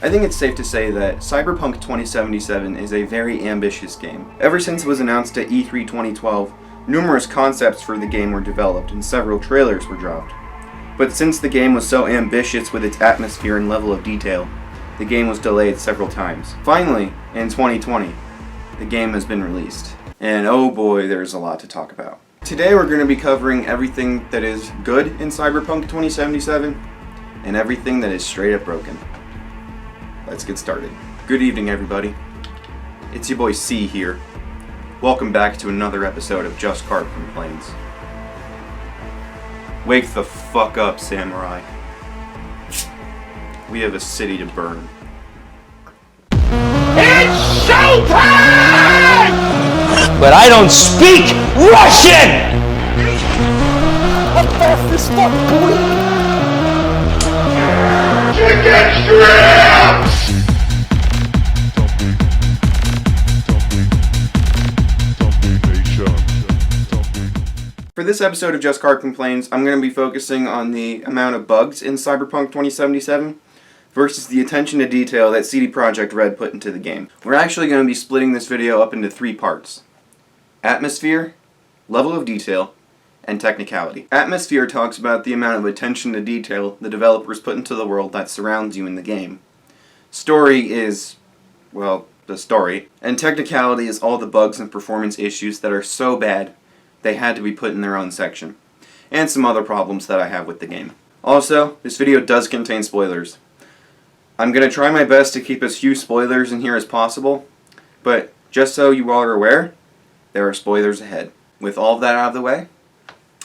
I think it's safe to say that Cyberpunk 2077 is a very ambitious game. Ever since it was announced at E3 2012, numerous concepts for the game were developed and several trailers were dropped. But since the game was so ambitious with its atmosphere and level of detail, the game was delayed several times. Finally, in 2020, the game has been released. And oh boy, there's a lot to talk about. Today we're going to be covering everything that is good in Cyberpunk 2077 and everything that is straight up broken. Let's get started. Good evening, everybody. It's your boy C here. Welcome back to another episode of JustCarp Complains. Wake the fuck up, samurai. We have a city to burn. It's showtime! But I don't speak Russian! I'm fast as fuck, boy! Chicken strips! For this episode of JustCarp Complains, I'm going to be focusing on the amount of bugs in Cyberpunk 2077 versus the attention to detail that CD Projekt Red put into the game. We're actually going to be splitting this video up into three parts: atmosphere, level of detail, and technicality. Atmosphere talks about the amount of attention to detail the developers put into the world that surrounds you in the game. Story is, well, the story. And technicality is all the bugs and performance issues that are so bad they had to be put in their own section. And some other problems that I have with the game. Also, this video does contain spoilers. I'm going to try my best to keep as few spoilers in here as possible, but just so you all are aware, there are spoilers ahead. With all of that out of the way,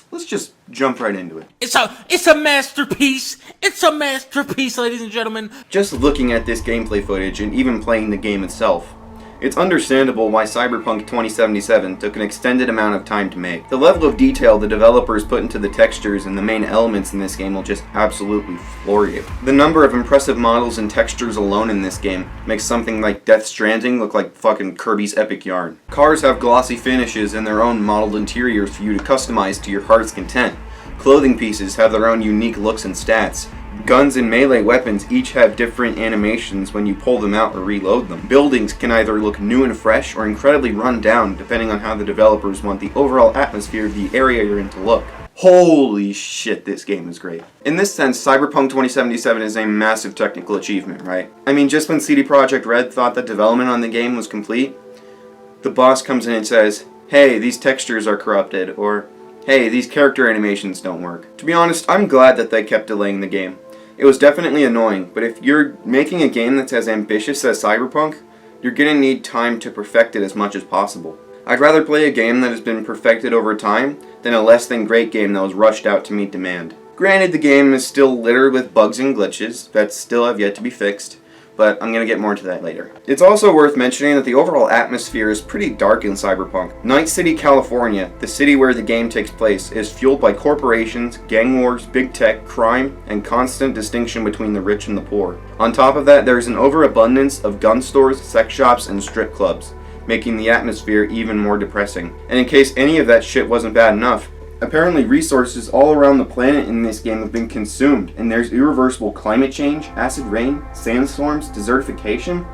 let's just jump right into it. It's a masterpiece! It's a masterpiece, ladies and gentlemen! Just looking at this gameplay footage and even playing the game itself, it's understandable why Cyberpunk 2077 took an extended amount of time to make. The level of detail the developers put into the textures and the main elements in this game will just absolutely floor you. The number of impressive models and textures alone in this game makes something like Death Stranding look like fucking Kirby's Epic Yarn. Cars have glossy finishes and their own modeled interiors for you to customize to your heart's content. Clothing pieces have their own unique looks and stats. Guns and melee weapons each have different animations when you pull them out or reload them. Buildings can either look new and fresh or incredibly run down depending on how the developers want the overall atmosphere of the area you're in to look. Holy shit, this game is great. In this sense, Cyberpunk 2077 is a massive technical achievement, right? I mean, just when CD Projekt Red thought that development on the game was complete, the boss comes in and says, "Hey, these textures are corrupted," or "Hey, these character animations don't work." To be honest, I'm glad that they kept delaying the game. It was definitely annoying, but if you're making a game that's as ambitious as Cyberpunk, you're gonna need time to perfect it as much as possible. I'd rather play a game that has been perfected over time than a less than great game that was rushed out to meet demand. Granted, the game is still littered with bugs and glitches that still have yet to be fixed, but I'm going to get more into that later. It's also worth mentioning that the overall atmosphere is pretty dark in Cyberpunk. Night City, California, the city where the game takes place, is fueled by corporations, gang wars, big tech, crime, and constant distinction between the rich and the poor. On top of that, there is an overabundance of gun stores, sex shops, and strip clubs, making the atmosphere even more depressing. And in case any of that shit wasn't bad enough, apparently resources all around the planet in this game have been consumed, and there's irreversible climate change, acid rain, sandstorms, desertification.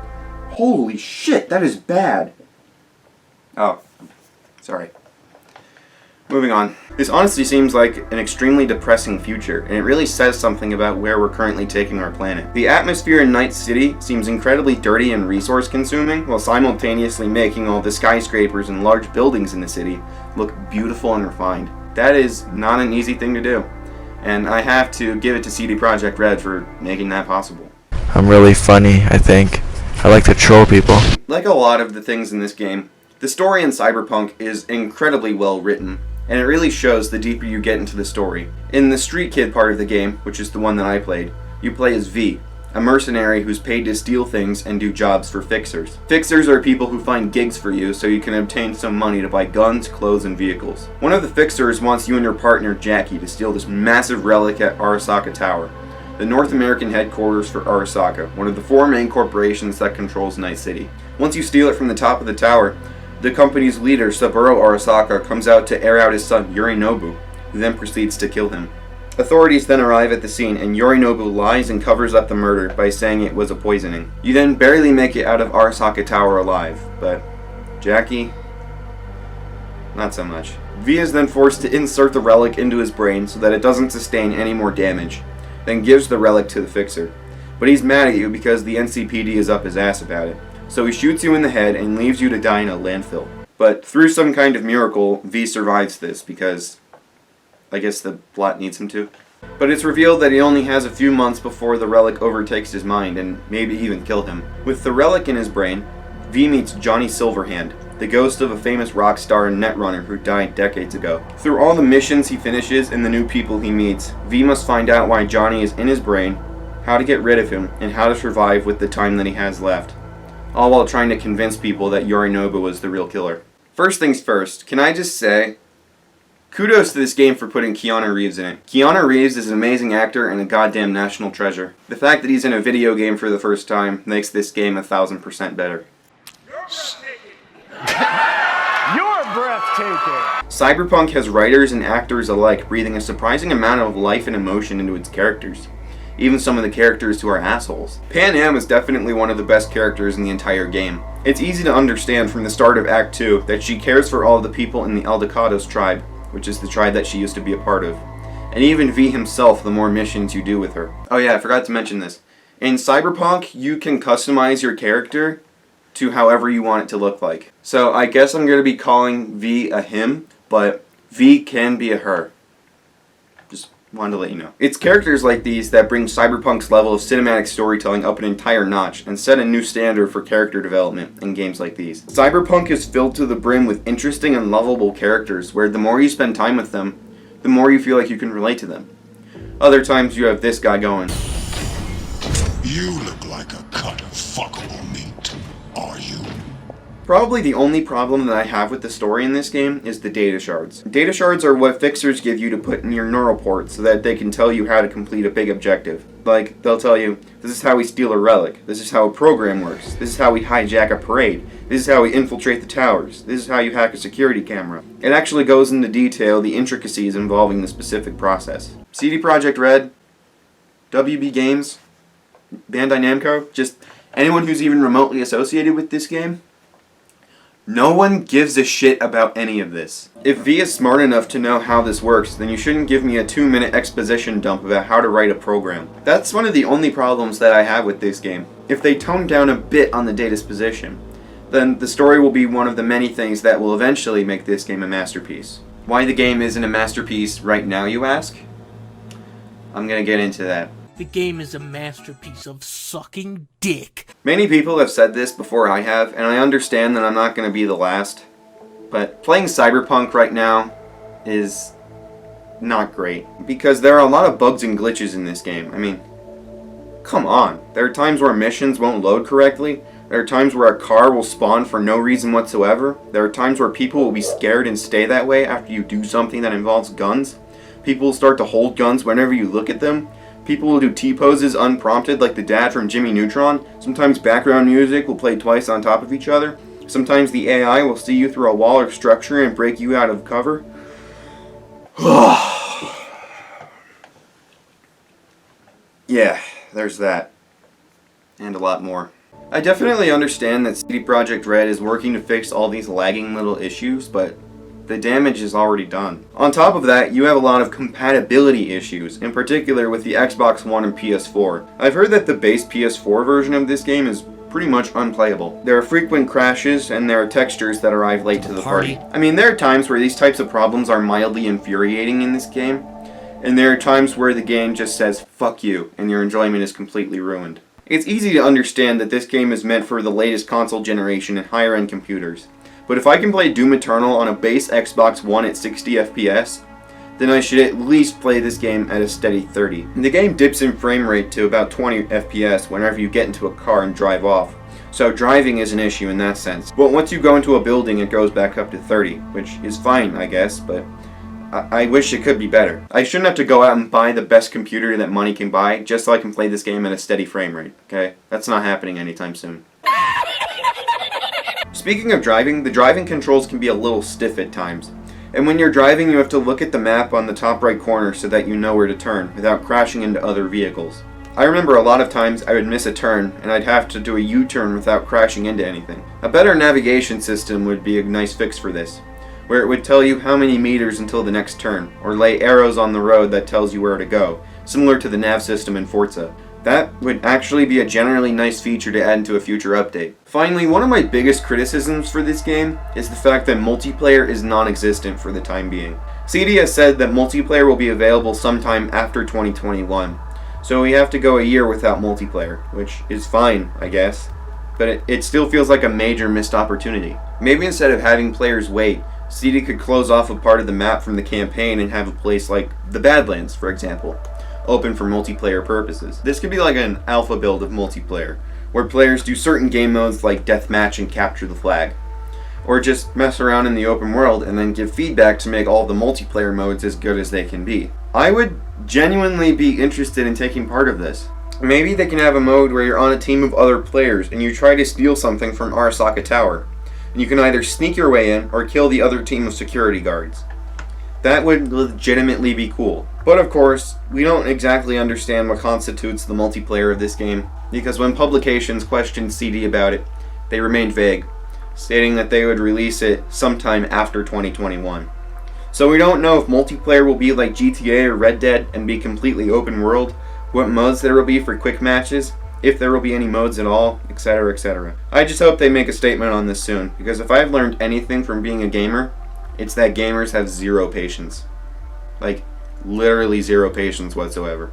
Holy shit, that is bad. Oh, sorry. Moving on. This honestly seems like an extremely depressing future, and it really says something about where we're currently taking our planet. The atmosphere in Night City seems incredibly dirty and resource consuming, while simultaneously making all the skyscrapers and large buildings in the city look beautiful and refined. That is not an easy thing to do, and I have to give it to CD Projekt Red for making that possible. I'm really funny, I think. I like to troll people. Like a lot of the things in this game, the story in Cyberpunk is incredibly well written, and it really shows the deeper you get into the story. In the Street Kid part of the game, which is the one that I played, you play as V, a mercenary who's paid to steal things and do jobs for fixers. Fixers are people who find gigs for you so you can obtain some money to buy guns, clothes, and vehicles. One of the fixers wants you and your partner Jackie to steal this massive relic at Arasaka Tower, the North American headquarters for Arasaka, one of the four main corporations that controls Night City. Once you steal it from the top of the tower, the company's leader, Saburo Arasaka, comes out to air out his son, Yorinobu, who then proceeds to kill him. Authorities then arrive at the scene and Yorinobu lies and covers up the murder by saying it was a poisoning. You then barely make it out of Arasaka Tower alive, but Jackie, not so much. V is then forced to insert the relic into his brain so that it doesn't sustain any more damage, then gives the relic to the fixer. But he's mad at you because the NCPD is up his ass about it, so he shoots you in the head and leaves you to die in a landfill. But through some kind of miracle, V survives this because I guess the plot needs him to. But it's revealed that he only has a few months before the relic overtakes his mind and maybe even kill him. With the relic in his brain, V meets Johnny Silverhand, the ghost of a famous rock star and netrunner who died decades ago. Through all the missions he finishes and the new people he meets, V must find out why Johnny is in his brain, how to get rid of him, and how to survive with the time that he has left. All while trying to convince people that Yorinobu was the real killer. First things first, can I just say, kudos to this game for putting Keanu Reeves in it. Keanu Reeves is an amazing actor and a goddamn national treasure. The fact that he's in a video game for the first time makes this game 1000% better. You're breathtaking! Cyberpunk has writers and actors alike breathing a surprising amount of life and emotion into its characters. Even some of the characters who are assholes. Pan Am is definitely one of the best characters in the entire game. It's easy to understand from the start of Act 2 that she cares for all the people in the Aldecados tribe, which is the tribe that she used to be a part of. And even V himself, the more missions you do with her. Oh yeah, I forgot to mention this. In Cyberpunk, you can customize your character to however you want it to look like. So I guess I'm going to be calling V a him, but V can be a her. Just wanted to let you know. It's characters like these that bring Cyberpunk's level of cinematic storytelling up an entire notch and set a new standard for character development in games like these. Cyberpunk is filled to the brim with interesting and lovable characters where the more you spend time with them, the more you feel like you can relate to them. Other times you have this guy going, "You look like a cut of fuckable meat, are you?" Probably the only problem that I have with the story in this game is the data shards. Data shards are what fixers give you to put in your neural port so that they can tell you how to complete a big objective. Like, they'll tell you, this is how we steal a relic, this is how a program works, this is how we hijack a parade, this is how we infiltrate the towers, this is how you hack a security camera. It actually goes into detail the intricacies involving the specific process. CD Projekt Red, WB Games, Bandai Namco, just anyone who's even remotely associated with this game, no one gives a shit about any of this. If V is smart enough to know how this works, then you shouldn't give me a 2-minute exposition dump about how to write a program. That's one of the only problems that I have with this game. If they tone down a bit on the disposition, then the story will be one of the many things that will eventually make this game a masterpiece. Why the game isn't a masterpiece right now, you ask? I'm gonna get into that. The game is a masterpiece of sucking dick. Many people have said this before I have, and I understand that I'm not going to be the last. But playing Cyberpunk right now is not great. Because there are a lot of bugs and glitches in this game. I mean, come on. There are times where missions won't load correctly. There are times where a car will spawn for no reason whatsoever. There are times where people will be scared and stay that way after you do something that involves guns. People will start to hold guns whenever you look at them. People will do T-poses unprompted like the dad from Jimmy Neutron. Sometimes background music will play twice on top of each other. Sometimes the AI will see you through a wall or structure and break you out of cover. Yeah, there's that. And a lot more. I definitely understand that CD Projekt Red is working to fix all these lagging little issues, but the damage is already done. On top of that, you have a lot of compatibility issues, in particular with the Xbox One and PS4. I've heard that the base PS4 version of this game is pretty much unplayable. There are frequent crashes, and there are textures that arrive late to the party. I mean, there are times where these types of problems are mildly infuriating in this game, and there are times where the game just says, fuck you, and your enjoyment is completely ruined. It's easy to understand that this game is meant for the latest console generation and higher-end computers. But if I can play Doom Eternal on a base Xbox One at 60 FPS, then I should at least play this game at a steady 30. The game dips in frame rate to about 20 FPS whenever you get into a car and drive off, so driving is an issue in that sense. But once you go into a building, it goes back up to 30, which is fine, I guess, but I wish it could be better. I shouldn't have to go out and buy the best computer that money can buy just so I can play this game at a steady frame rate, okay? That's not happening anytime soon. Speaking of driving, the driving controls can be a little stiff at times. And when you're driving, you have to look at the map on the top right corner so that you know where to turn without crashing into other vehicles. I remember a lot of times I would miss a turn and I'd have to do a U-turn without crashing into anything. A better navigation system would be a nice fix for this, where it would tell you how many meters until the next turn, or lay arrows on the road that tells you where to go, similar to the nav system in Forza. That would actually be a generally nice feature to add into a future update. Finally, one of my biggest criticisms for this game is the fact that multiplayer is non-existent for the time being. CD has said that multiplayer will be available sometime after 2021, so we have to go a year without multiplayer, which is fine, I guess, but it still feels like a major missed opportunity. Maybe instead of having players wait, CD could close off a part of the map from the campaign and have a place like the Badlands, for example, open for multiplayer purposes. This could be like an alpha build of multiplayer, where players do certain game modes like deathmatch and capture the flag, or just mess around in the open world and then give feedback to make all the multiplayer modes as good as they can be. I would genuinely be interested in taking part of this. Maybe they can have a mode where you're on a team of other players and you try to steal something from Arasaka Tower, and you can either sneak your way in or kill the other team of security guards. That would legitimately be cool. But of course, we don't exactly understand what constitutes the multiplayer of this game, because when publications questioned CD about it, they remained vague, stating that they would release it sometime after 2021. So we don't know if multiplayer will be like GTA or Red Dead and be completely open world, what modes there will be for quick matches, if there will be any modes at all, etc, etc. I just hope they make a statement on this soon, because if I've learned anything from being a gamer, it's that gamers have zero patience. Like, literally zero patience whatsoever.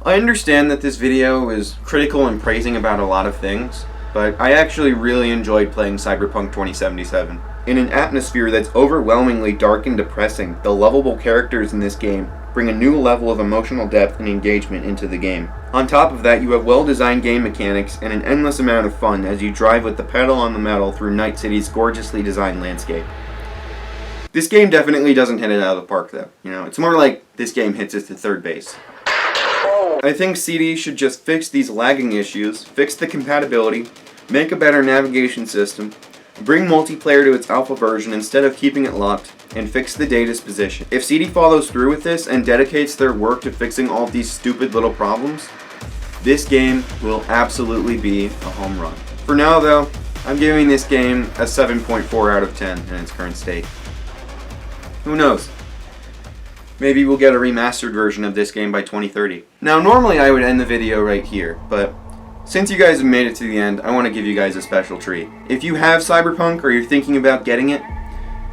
I understand that this video is critical and praising about a lot of things, but I actually really enjoyed playing Cyberpunk 2077. In an atmosphere that's overwhelmingly dark and depressing, the lovable characters in this game bring a new level of emotional depth and engagement into the game. On top of that, you have well-designed game mechanics and an endless amount of fun as you drive with the pedal on the metal through Night City's gorgeously designed landscape. This game definitely doesn't hit it out of the park though. It's more like this game hits it to third base. I think CD should just fix these lagging issues, fix the compatibility, make a better navigation system, bring multiplayer to its alpha version instead of keeping it locked, and fix the data's position. If CD follows through with this and dedicates their work to fixing all of these stupid little problems, this game will absolutely be a home run. For now though, I'm giving this game a 7.4 out of 10 in its current state. Who knows? Maybe we'll get a remastered version of this game by 2030. Now normally I would end the video right here, but since you guys have made it to the end, I want to give you guys a special treat. If you have Cyberpunk or you're thinking about getting it,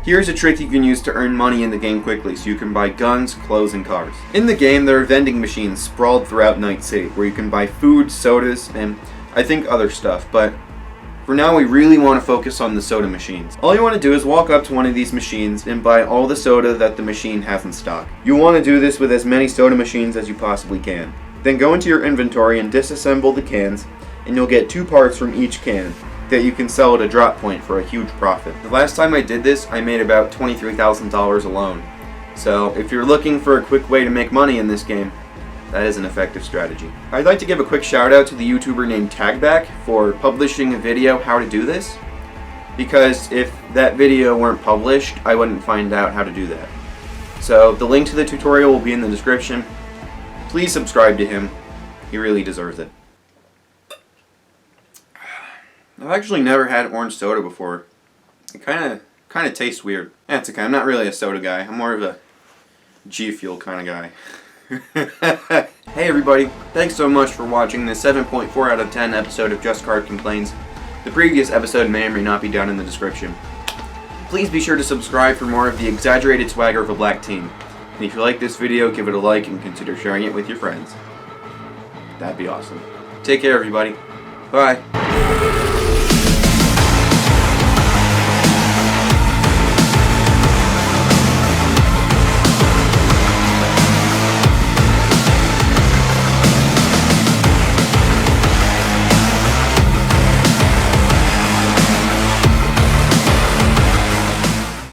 here's a trick you can use to earn money in the game quickly so you can buy guns, clothes, and cars. In the game, there are vending machines sprawled throughout Night City where you can buy food, sodas, and I think other stuff, but for now we really want to focus on the soda machines. All you want to do is walk up to one of these machines and buy all the soda that the machine has in stock. You'll want to do this with as many soda machines as you possibly can. Then go into your inventory and disassemble the cans, and you'll get 2 parts from each can that you can sell at a drop point for a huge profit. The last time I did this, I made about $23,000 alone. So if you're looking for a quick way to make money in this game, that is an effective strategy. I'd like to give a quick shout out to the YouTuber named Tagback for publishing a video how to do this, because if that video weren't published, I wouldn't find out how to do that. So the link to the tutorial will be in the description. Please subscribe to him. He really deserves it. I've actually never had orange soda before. It kind of tastes weird. That's okay. I'm not really a soda guy. I'm more of a G Fuel kind of guy. Hey everybody, thanks so much for watching this 7.4 out of 10 episode of JustCarp Complains. The previous episode may or may not be down in the description. Please be sure to subscribe for more of the exaggerated swagger of a black teen. And if you like this video, give it a like and consider sharing it with your friends. That'd be awesome. Take care everybody. Bye.